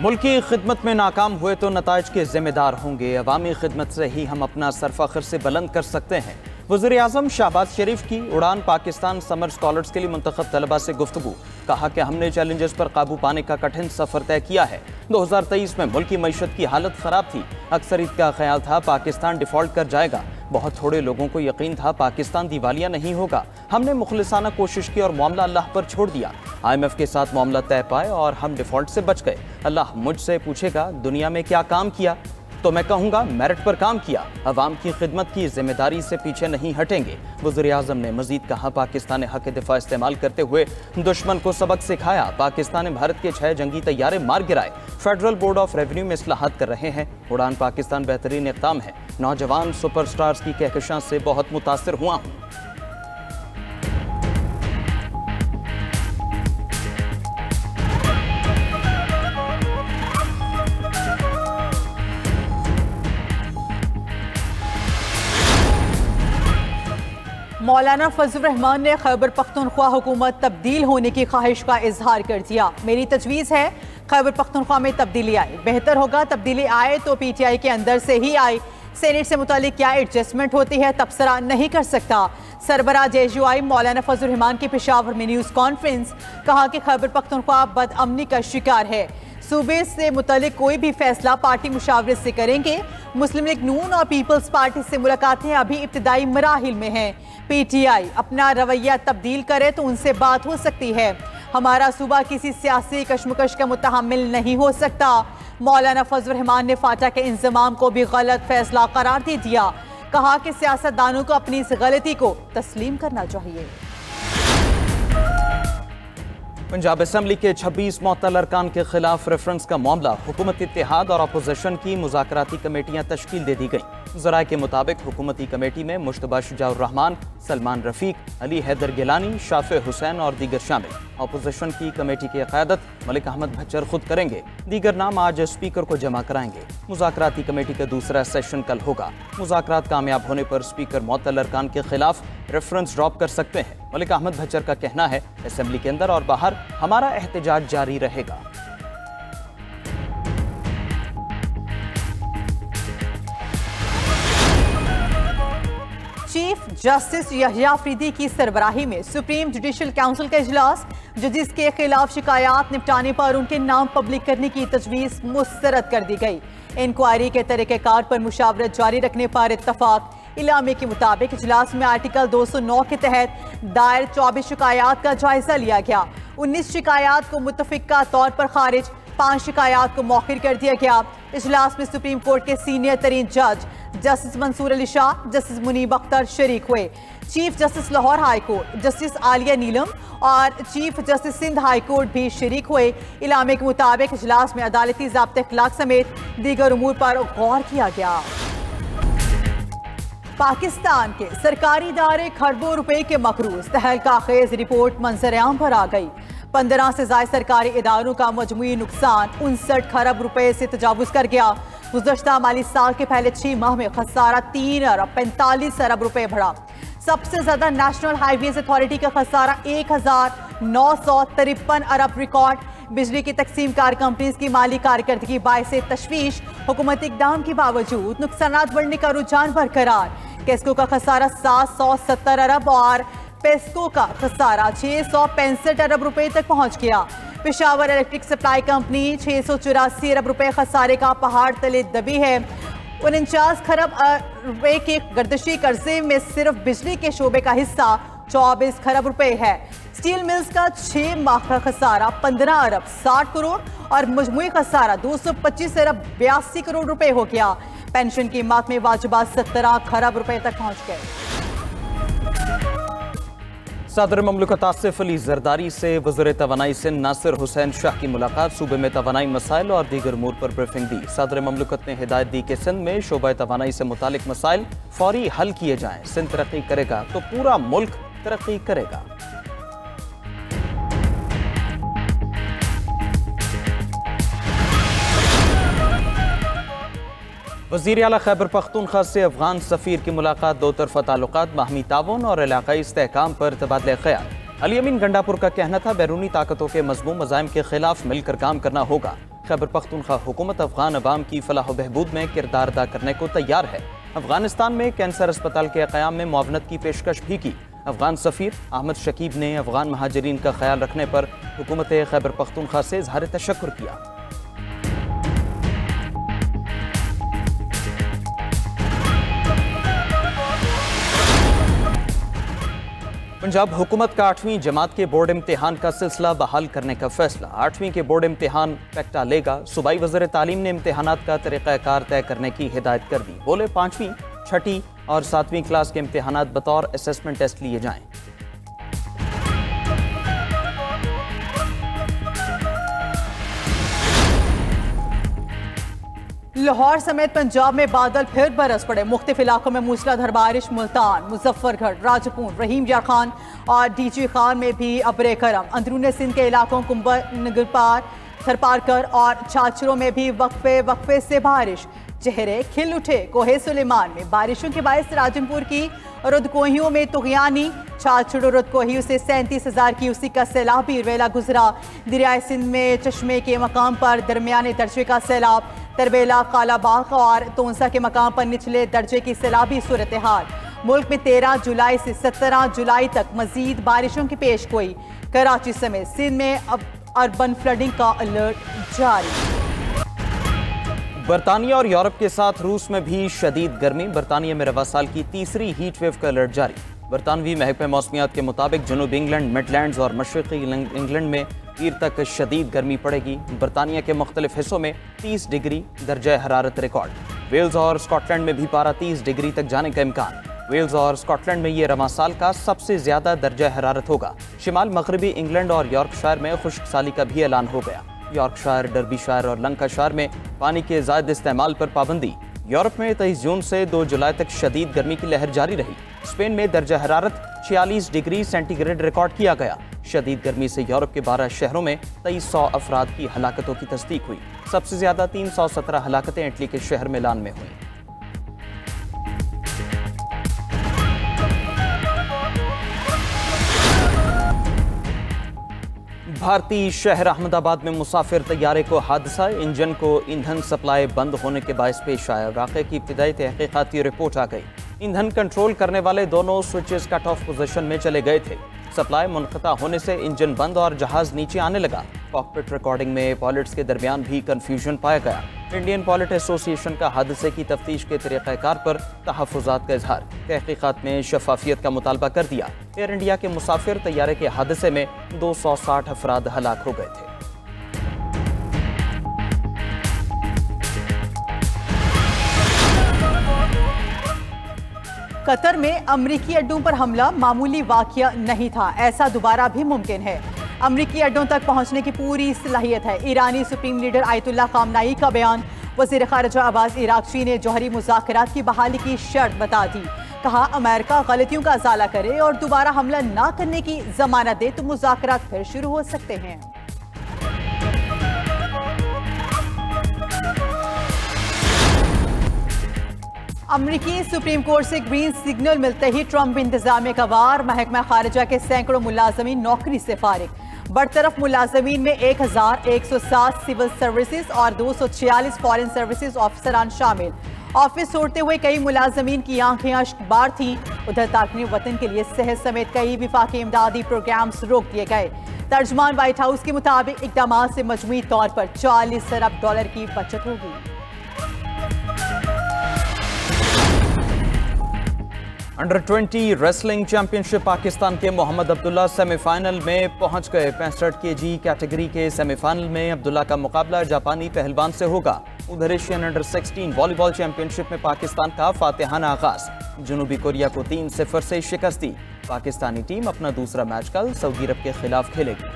मुल्की खिदमत में नाकाम हुए तो नताइज के जिम्मेदार होंगे। अवामी खिदमत से ही हम अपना सरफखर से बुलंद कर सकते हैं। वज़ीर आज़म शहबाज शरीफ की उड़ान पाकिस्तान समर स्कॉलर्स के लिए मुंतखब तलबा से गुफ्तगू। कहा कि हमने चैलेंजेस पर काबू पाने का कठिन सफ़र तय किया है। 2023 में मुल्की मईशत की हालत ख़राब थी। अक्सरियत का ख्याल था पाकिस्तान डिफ़ॉल्ट कर जाएगा। बहुत थोड़े लोगों को यकीन था पाकिस्तान दिवालिया नहीं होगा। हमने मुखलिसाना कोशिश की और मामला अल्लाह पर छोड़ दिया। IMF के साथ मामला तय पाए और हम डिफ़ॉल्ट से बच गए। अल्लाह मुझसे पूछेगा दुनिया में क्या काम किया, तो मैं कहूँगा मेरिट पर काम किया। अवाम की खिदमत की जिम्मेदारी से पीछे नहीं हटेंगे। वज़ीर आज़म ने मजीद कहा पाकिस्तान ने हक़ दिफ़ा इस्तेमाल करते हुए दुश्मन को सबक सिखाया। पाकिस्तान ने भारत के 6 जंगी तैयारे मार गिराए। फेडरल बोर्ड ऑफ रेवेन्यू में इस्लाहात कर रहे हैं। उड़ान पाकिस्तान बेहतरीन इक़दाम है। नौजवान सुपरस्टार्स की कहकशां से बहुत मुतासिर हुआ हूँ। मौलाना फजल रहमान ने खैबर पख्तूनख्वा हुकूमत तब्दील होने की ख्वाहिश का इजहार कर दिया। मेरी तजवीज़ है खैबर पख्तूनख्वा में तब्दीली आए। बेहतर होगा तब्दीली आए तो PTI के अंदर से ही आए। सेनेट से मुतालिक क्या एडजस्टमेंट होती है तबसरा नहीं कर सकता। सरबराह JUI मौलाना फजल रहमान की पेशावर में न्यूज़ कॉन्फ्रेंस। कहा कि खैबर पख्तूनख्वा बदअमनी का शिकार है। सूबे से मुतालिक कोई भी फैसला पार्टी मुशावरत से करेंगे। मुस्लिम लीग नून और पीपल्स पार्टी से मुलाकातें अभी इब्तदाई मराहिल में हैं। PTI अपना रवैया तब्दील करे तो उनसे बात हो सकती है। हमारा सूबा किसी सियासी कशमकश का मुतहम्मिल नहीं हो सकता। मौलाना फजल रहमान ने फाटा के इंतजाम को भी गलत फैसला करार दे दिया। कहा कि सियासतदानों को अपनी इस गलती को तस्लीम करना चाहिए। पंजाब असम्बली के 26 मुअत्तल अरकान के खिलाफ रेफरेंस का मामला। हुकूमत इत्तेहाद और अपोजिशन की मुज़ाकराती कमेटियां तश्कील दे दी गई। ज़राए के मुताबिक हुकूमती कमेटी में मुश्तबा शुजाउर रहमान, सलमान रफ़ीक, अली हैदर गिलानी, शाफे हुसैन और दीगर शामिल। अपोजिशन की कमेटी की क़यादत मलिक अहमद भच्चर खुद करेंगे। दीगर नाम आज स्पीकर को जमा कराएंगे। मुज़ाकराती कमेटी का दूसरा सेशन कल होगा। मुज़ाकरात कामयाब होने पर स्पीकर मुअत्तल अरकान के खिलाफ रेफरेंस ड्रॉप कर सकते हैं। मलिक अहमद भच्चर का कहना है असेंबली के अंदर और बाहर हमारा एहतजाज जारी रहेगा। चीफ जस्टिस यहिया अफरीदी की सरबराही में सुप्रीम जुडिशल काउंसिल का इजलास। जजिस के खिलाफ शिकायत निपटाने पर उनके नाम पब्लिक करने की तजवीज़ मुस्तरद कर दी गई। इंक्वायरी के तरीक़ेकार पर मुशावरत जारी रखने पर इत्तफाक। इलामे के मुताबिक इजलास में आर्टिकल 209 के तहत दायर 24 शिकायत का जायजा लिया गया। 19 शिकायत को मुतफिका तौर पर खारिज, 5 शिकायत को मौखिर कर दिया गया। इजलास में सुप्रीम कोर्ट के सीनियर तरीन जज जस्टिस मंसूर अली शाह, जस्टिस मुनीब अख्तर शरीक हुए। Chief justice Lahore high court justice Aalia Neelum और chief justice Sindh high court भी शरीक हुए। इलामे के मुताबिक इजलास में अदालती ज़ाब्ते अखलाक समेत दीगर उमूर पर गौर किया गया। पाकिस्तान के सरकारी इदारे खरबों रुपए के मकरूज। तहलका खेज रिपोर्ट मंजर-ए-आम पर आ गई। 15 से ज़ायद सरकारी इदारों का मजमूई नुकसान 59 खरब रुपए से तजावुज़ कर गया। गुज़श्ता माली साल के पहले 6 माह में खसारा 3 अरब 45 अरब रुपए बढ़ा। सबसे ज्यादा नेशनल हाईवेज अथॉरिटी का खसारा 1953 अरब रिकॉर्ड। बिजली की तकसीम कार कंपनीज की माली कारकर्दगी बायसे तशवीश। हुकूमती इक़दाम के बावजूद नुकसानात बढ़ने का रुझान बरकरार। केस्को का खसारा 770 अरब और पेस्को का खसारा 665 अरब रुपए तक पहुंच गया। पेशावर इलेक्ट्रिक सप्लाई कंपनी 684 अरब रुपए खसारे का पहाड़ तले दबी है। 49 खरब रुपए के गर्दिशी कर्जे में सिर्फ बिजली के शोबे का हिस्सा 24 खरब रुपए है। स्टील मिल्स का 6 माह का खसारा 15 अरब 60 करोड़ और मजमूई खसारा 225 अरब 82 करोड़ रुपए हो गया। पेंशन की मात में वाजिबात 17 खरब रुपए तक पहुंच गए। सदर ममलकत आसिफ अली जरदारी से वज़ीर तवानाई सिंध नासिर हुसैन शाह की मुलाकात। सूबे में तवानाई मसाइल और दीगर उमूर पर ब्रीफिंग दी। सदर ममलकत ने हिदायत दी कि सिंध में शोबा तवानाई से मुतालिक मसाइल फौरी हल किए जाएं। सिंध तरक्की करेगा तो पूरा मुल्क तरक्की करेगा। वज़ीर आला खैबर पख्तूनख्वा से अफगान सफ़ीर की मुलाकात। दो तरफ़ा ताल्लुकात, बाहमी ताउन और इलाक़ाई इस्तेहकाम पर तबादले ख़याल। अली अमीन गंडापुर का कहना था बैरूनी ताकतों के मज़मूम मज़ाइम के खिलाफ मिलकर काम करना होगा। खैबर पख्तूनख्वा हुकूमत अफगान अवाम की फलाह बहबूद में किरदार अदा करने को तैयार है। अफगानिस्तान में कैंसर अस्पताल के क़याम में मुआवनत की पेशकश भी की। अफगान सफ़ीर अहमद शकीब ने अफगान महाजरीन का ख्याल रखने पर हुकूमत खैबर पख्तूनख्वा से इज़हार तशक्कुर किया। पंजाब हुकूमत का 8वीं जमात के बोर्ड इम्तिहान का सिलसिला बहाल करने का फैसला। 8वीं के बोर्ड इम्तिहान पैक्टा लेगा। सूबाई वज़ीर तालीम ने इम्तिहानात का तरीक़ाकार तय करने की हिदायत कर दी। बोले 5वीं, 6ठी और 7वीं क्लास के इम्तिहानात बतौर असेसमेंट टेस्ट लिए जाएं। लाहौर समेत पंजाब में बादल फिर बरस पड़े। मुख्तलिफ इलाकों में मूसलाधार बारिश। मुल्तान, मुजफ्फरगढ़, राजपूत, रहीम यार खान और डीजी खान में भी अबरे करम। अंदरून सिंध के इलाकों कुंबर, नगरपार, थरपारकर और छाछरों में भी वक्फे से बारिश। चेहरे खिल उठे। कोहे सुलेमान में बारिशों के बायस राजनपुर की रुदकोहियों में तुगयानी। छाछड़ो रुदकोहियों से 37,000 की उसी का सैलाबी रेला गुजरा। दरियाए सिंध में चश्मे के मकाम पर दरमियाने दर्जे का सैलाब। तरबेला, कालाबाग और तोंसा के मकाम पर निचले दर्जे की सैलाबी सूरत हाल। मुल्क में 13 जुलाई से 17 जुलाई तक मजीद बारिशों की पेश गोई। कराची समेत सिंध में अब अर्बन फ्लडिंग का अलर्ट जारी। बरतानिया और यूरोप के साथ रूस में भी शदीद गर्मी। बरतानिया में रवा साल की तीसरी हीट वेव का अलर्ट जारी। बरतानवी महकमे मौसमियात के मुताबिक जनूबी इंग्लैंड, मिडलैंड्स और मशरक़ी इंग्लैंड में पीर तक शदीद गर्मी पड़ेगी। बरतानिया के मुख्तलिफ हिस्सों में 30 डिग्री दर्जा हरारत रिकॉर्ड। वेल्स और स्कॉटलैंड में भी पारा 30 डिग्री तक जाने का इम्कान। वेल्स और स्कॉटलैंड में ये रवा साल का सबसे ज्यादा दर्जा हरारत होगा। शिमाल मगरबी इंग्लैंड और यॉर्कशायर में खुश्क साली का भी ऐलान हो गया। यॉर्कशायर, डर्बीशायर और लंकाशायर में पानी के ज़ायद इस्तेमाल पर पाबंदी। यूरोप में 23 जून से 2 जुलाई तक शदीद गर्मी की लहर जारी रही। स्पेन में दर्जा हरारत 46 डिग्री सेंटीग्रेड रिकॉर्ड किया गया। शदीद गर्मी से यूरोप के 12 शहरों में 2300 अफराद की हलाकतों की तस्दीक हुई। सबसे ज्यादा 317 हलाकतें इटली के शहर मिलान में हुई। भारतीय शहर अहमदाबाद में मुसाफिर तैयारे को हादसा। इंजन को ईंधन सप्लाई बंद होने के बायस पेश आया। वाक़े की इब्तिदाई तहकीकाती रिपोर्ट आ गई। ईंधन कंट्रोल करने वाले दोनों स्विचेस कट ऑफ पोजीशन में चले गए थे। सप्लाई मुनक़ता होने से इंजन बंद और जहाज नीचे आने लगा। कॉकपिट रिकॉर्डिंग में पायलट्स के दरमियान भी कन्फ्यूजन पाया गया। इंडियन पायलट एसोसिएशन का हादसे की तफ्तीश के तरीक़ाकार पर तहफ़्फ़ुज़ात का इजहार। तहक़ीक़ात में शफाफियत का मुतालबा कर दिया। एयर इंडिया के मुसाफिर तैयारे के हादसे में 260 अफराद हलाक हो गए थे। कतर में अमरीकी अड्डों पर हमला मामूली वाक़या नहीं था। ऐसा दोबारा भी मुमकिन है। अमरीकी अड्डों तक पहुंचने की पूरी सलाहियत है। ईरानी सुप्रीम लीडर आयतुल्लाह खामनाई का बयान। वज़ीर ख़ारिजा अब्बास इराक़ची ने जौहरी मुज़ाकरात की बहाली की शर्त बता दी। कहा, अमेरिका गलतियों का इज़ाला करे और दोबारा हमला ना करने की ज़मानत दे तो मुज़ाकरात फिर शुरू हो सकते हैं। अमरीकी सुप्रीम कोर्ट से ग्रीन सिग्नल मिलते ही ट्रंप इंतजामिया का वार। महकमा खारिजा के सैकड़ों मुलाजमीन नौकरी से फारिग। बरतरफ मुलाजमीन में 1107 सिविल सर्विसेज और 246 फॉरेन सर्विसेज ऑफिसरान शामिल। ऑफिस छोड़ते हुए कई मुलाजमीन की आंखें अश्कबार थीं। उधर ताकने वतन के लिए सेहत समेत कई विफाकी इमदादी प्रोग्राम्स रोक दिए गए। तर्जमान व्हाइट हाउस के मुताबिक इक़दाम से मजमूई तौर पर $40 अरब की बचत होगी। अंडर 20 रेसलिंग चैंपियनशिप पाकिस्तान के मोहम्मद अब्दुल्ला सेमीफाइनल में पहुंच गए। 65 kg कैटेगरी के सेमीफाइनल में अब्दुल्ला का मुकाबला जापानी पहलवान से होगा। उधर एशियन अंडर 16 वॉलीबॉल चैंपियनशिप में पाकिस्तान का फातिहाना आगाज। जनूबी कोरिया को 3-0 से शिकस्त दी। पाकिस्तानी टीम अपना दूसरा मैच कल सऊदी अरब के खिलाफ खेलेगी।